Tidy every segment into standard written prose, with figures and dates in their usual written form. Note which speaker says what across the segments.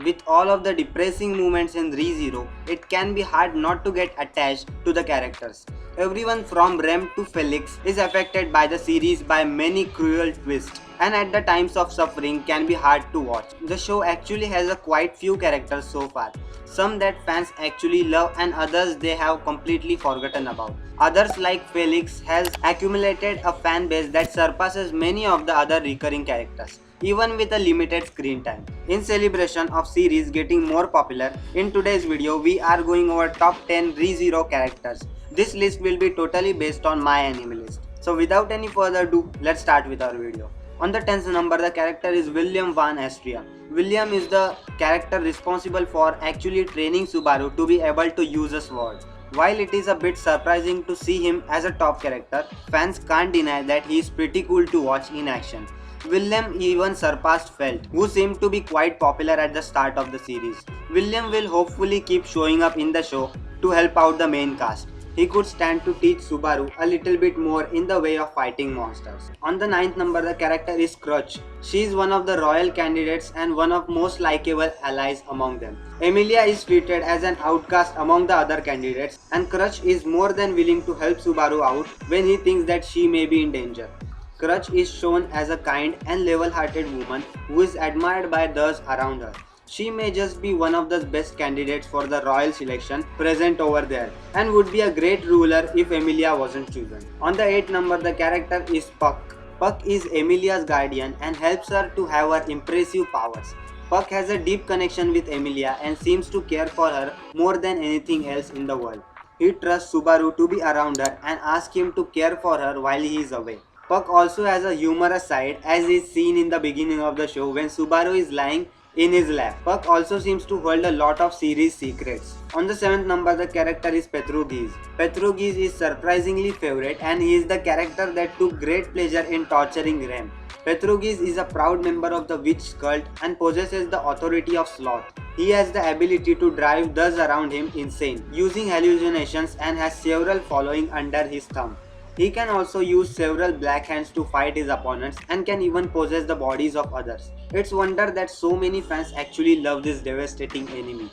Speaker 1: With all of the depressing moments in ReZero, it can be hard not to get attached to the characters. Everyone from Rem to Felix is affected by the series by many cruel twists, and at the times of suffering can be hard to watch. The show actually has a quite few characters so far, some that fans actually love and others they have completely forgotten about. Others like Felix has accumulated a fan base that surpasses many of the other recurring characters, even with a limited screen time. In celebration of series getting more popular, in today's video we are going over top 10 ReZero characters. This list will be totally based on my anime list. So without any further ado, let's start with our video. On the 10th number, the character is William Van Astria. William is the character responsible for actually training Subaru to be able to use a sword. While it is a bit surprising to see him as a top character, fans can't deny that he is pretty cool to watch in action. William even surpassed Felt, who seemed to be quite popular at the start of the series. William will hopefully keep showing up in the show to help out the main cast. He could stand to teach Subaru a little bit more in the way of fighting monsters. On the 9th number, the character is Crutch. She is one of the royal candidates and one of most likable allies among them. Emilia is treated as an outcast among the other candidates, and Crutch is more than willing to help Subaru out when he thinks that she may be in danger. Crutch is shown as a kind and level-hearted woman who is admired by those around her. She may just be one of the best candidates for the royal selection present over there and would be a great ruler if Emilia wasn't chosen. On the 8th number, the character is Puck. Puck is Emilia's guardian and helps her to have her impressive powers. Puck has a deep connection with Emilia and seems to care for her more than anything else in the world. He trusts Subaru to be around her and asks him to care for her while he is away. Puck also has a humorous side as is seen in the beginning of the show when Subaru is lying in his lap. Puck also seems to hold a lot of series secrets. On the 7th number, the character is Petrugis. Petrugis is surprisingly favorite and he is the character that took great pleasure in torturing Rem. Petrugis is a proud member of the witch cult and possesses the authority of sloth. He has the ability to drive those around him insane, using hallucinations and has several following under his thumb. He can also use several black hands to fight his opponents and can even possess the bodies of others. It's wonder that so many fans actually love this devastating enemy.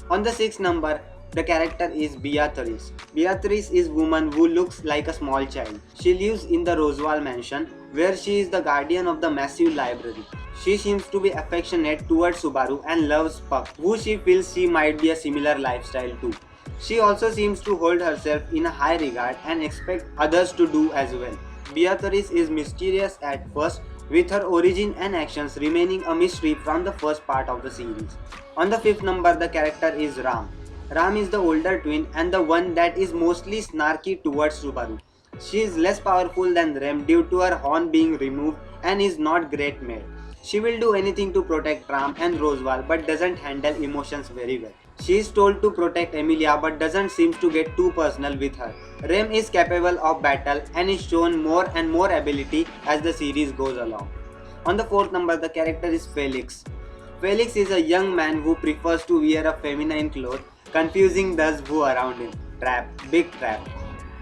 Speaker 1: On the 6th number, the character is Beatrice. Beatrice is a woman who looks like a small child. She lives in the Roswell mansion where she is the guardian of the massive library. She seems to be affectionate towards Subaru and loves Puck, who she feels she might be a similar lifestyle to. She also seems to hold herself in a high regard and expect others to do as well. Beatrice is mysterious at first, with her origin and actions remaining a mystery from the first part of the series. On the 5th number, the character is Ram. Ram is the older twin and the one that is mostly snarky towards Subaru. She is less powerful than Rem due to her horn being removed and is not great made. She will do anything to protect Ram and Roswell but doesn't handle emotions very well. She is told to protect Emilia but doesn't seem to get too personal with her. Rem is capable of battle and is shown more and more ability as the series goes along. On the 4th number, the character is Felix. Felix is a young man who prefers to wear a feminine cloth, confusing those who around him. Trap, big trap.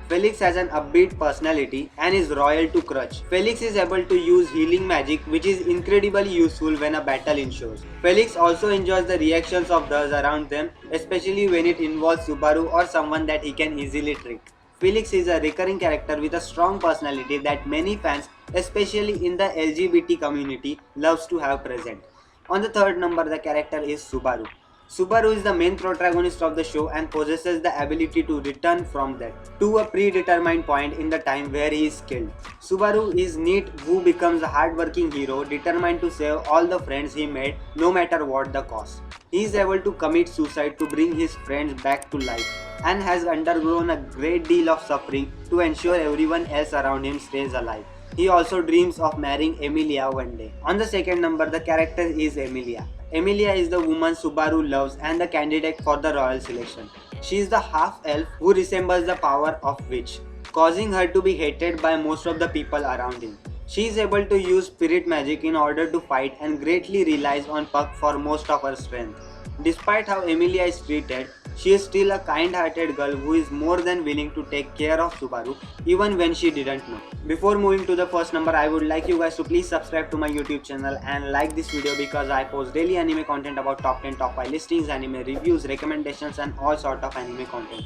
Speaker 1: Felix has an upbeat personality and is loyal to Crutch. Felix is able to use healing magic which is incredibly useful when a battle ensues. Felix also enjoys the reactions of those around them, especially when it involves Subaru or someone that he can easily trick. Felix is a recurring character with a strong personality that many fans, especially in the LGBT community, loves to have present. On the 3rd number, the character is Subaru. Subaru is the main protagonist of the show and possesses the ability to return from death to a predetermined point in the time where he is killed. Subaru is neat who becomes a hardworking hero determined to save all the friends he made no matter what the cost. He is able to commit suicide to bring his friends back to life and has undergone a great deal of suffering to ensure everyone else around him stays alive. He also dreams of marrying Emilia one day. On the 2nd number, the character is Emilia. Emilia is the woman Subaru loves and the candidate for the royal selection. She is the half-elf who resembles the power of witch, causing her to be hated by most of the people around him. She is able to use spirit magic in order to fight and greatly relies on Puck for most of her strength. Despite how Emilia is treated, She is still a kind-hearted girl who is more than willing to take care of Subaru even when she didn't know. Before moving to the first number, I would like you guys to please subscribe to my YouTube channel and like this video because I post daily anime content about top 10, top 5 listings, anime reviews, recommendations and all sort of anime content.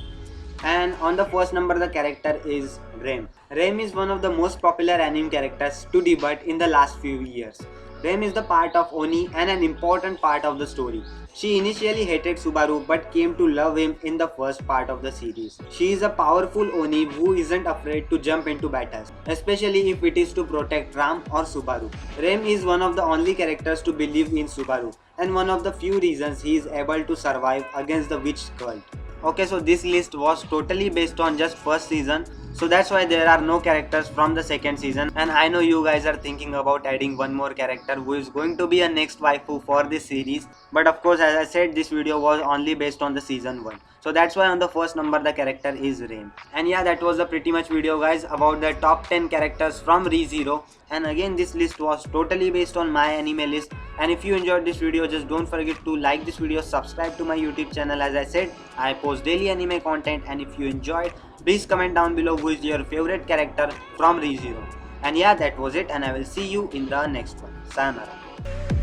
Speaker 1: And on the first number, the character is Rem. Rem is one of the most popular anime characters to debut in the last few years. Rem is the part of Oni and an important part of the story. She initially hated Subaru but came to love him in the first part of the series. She is a powerful Oni who isn't afraid to jump into battles, especially if it is to protect Ram or Subaru. Rem is one of the only characters to believe in Subaru and one of the few reasons he is able to survive against the witch cult. Okay, so this list was totally based on just first season, so that's why there are no characters from the second season. And I know you guys are thinking about adding one more character who is going to be a next waifu for this series, but of course, as I said, this video was only based on the season 1, so that's why on the first number the character is Rem. And yeah, that was a pretty much video guys about the top 10 characters from ReZero. And again, this list was totally based on my anime list. And if you enjoyed this video, just don't forget to like this video, subscribe to my YouTube channel. As I said, I post daily anime content, and if you enjoyed, please comment down below who is your favorite character from ReZero. And yeah, that was it, and I will see you in the next one. Sayonara.